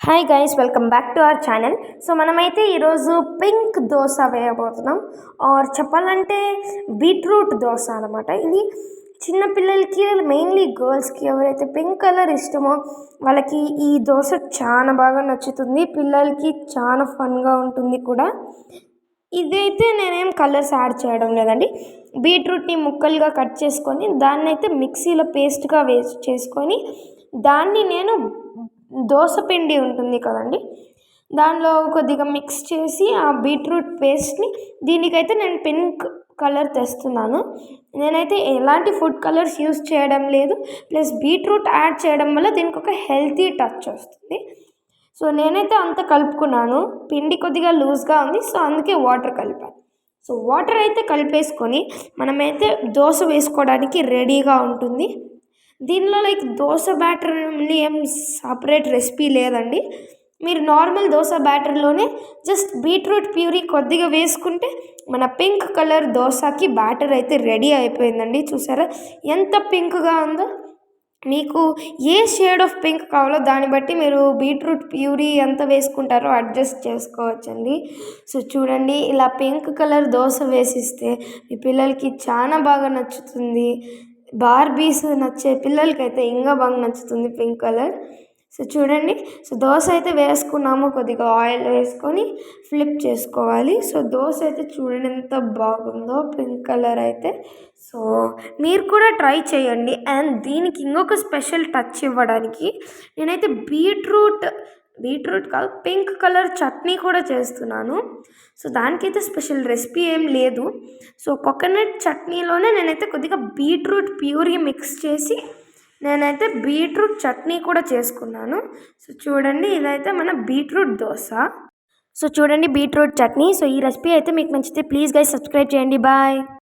Hi guys, welcome back to our channel. So మనమైతే ఈరోజు pink dosa వేయబోతున్నాం. Are చెప్పాలంటే beetroot dosa అనమాట. ఇది చిన్నపిల్లలకి, మెయిన్లీ గర్ల్స్కి ఎవరైతే పింక్ కలర్ ఇష్టమో వాళ్ళకి ఈ దోశ చాలా బాగా నచ్చుతుంది. పిల్లలకి చాలా ఫన్గా ఉంటుంది కూడా. ఇదైతే నేనేం కలర్స్ యాడ్ చేయడం లేదండి. బీట్రూట్ని ముక్కలుగా కట్ చేసుకొని దాన్ని అయితే మిక్సీలో పేస్ట్గా చేసుకొని దాన్ని నేను దోశ పిండి ఉంటుంది కదండి, దానిలో కొద్దిగా మిక్స్ చేసి ఆ బీట్రూట్ పేస్ట్ని దీనికైతే నేను పింక్ కలర్ తెస్తున్నాను. నేనైతే ఎలాంటి ఫుడ్ కలర్స్ యూస్ చేయడం లేదు. ప్లస్ బీట్రూట్ యాడ్ చేయడం వల్ల దీనికి ఒక హెల్తీ టచ్ వస్తుంది. సో నేనైతే అంత కలుపుకున్నాను. పిండి కొద్దిగా లూజ్గా ఉంది, సో అందుకే వాటర్ కలిపాను. సో వాటర్ అయితే కలిపేసుకొని మనమైతే దోశ వేసుకోవడానికి రెడీగా ఉంటుంది. దీనిలో లైక్ దోశ బ్యాటర్ ఏం సపరేట్ రెసిపీ లేదండి. మీరు నార్మల్ దోశ బ్యాటర్లోనే జస్ట్ బీట్రూట్ ప్యూరీ కొద్దిగా వేసుకుంటే మన పింక్ కలర్ దోశకి బ్యాటర్ అయితే రెడీ అయిపోయిందండి. చూసారా ఎంత పింక్గా ఉందో. మీకు ఏ షేడ్ ఆఫ్ పింక్ కావాలో దాన్ని బట్టి మీరు బీట్రూట్ ప్యూరీ ఎంత వేసుకుంటారో అడ్జస్ట్ చేసుకోవచ్చండి. సో చూడండి, ఇలా పింక్ కలర్ దోశ వేసిస్తే మీ పిల్లలకి చాలా బాగా నచ్చుతుంది. బార్బీస్ నచ్చే పిల్లలకైతే ఇంకా బాగా నచ్చుతుంది పింక్ కలర్. సో చూడండి, సో దోశ అయితే వేసుకున్నాము. కొద్దిగా ఆయిల్ వేసుకొని ఫ్లిప్ చేసుకోవాలి. సో దోశ అయితే చూడండి ఎంత బాగుందో పింక్ కలర్ అయితే. సో మీరు కూడా ట్రై చేయండి. అండ్ దీనికి ఇంకొక స్పెషల్ టచ్ ఇవ్వడానికి నేనైతే బీట్రూట్ కాదు, పింక్ కలర్ చట్నీ కూడా చేస్తున్నాను. సో దానికైతే స్పెషల్ రెసిపీ ఏం లేదు. సో కోకోనట్ చట్నీలోనే నేనైతే కొద్దిగా బీట్రూట్ ప్యూరీ మిక్స్ చేసి నేనైతే బీట్రూట్ చట్నీ కూడా చేసుకున్నాను. సో చూడండి, ఇదైతే మన బీట్రూట్ దోశ. సో చూడండి బీట్రూట్ చట్నీ. సో ఈ రెసిపీ అయితే మీకు నచ్చితే ప్లీజ్ గైస్ సబ్స్క్రైబ్ చేయండి. బాయ్.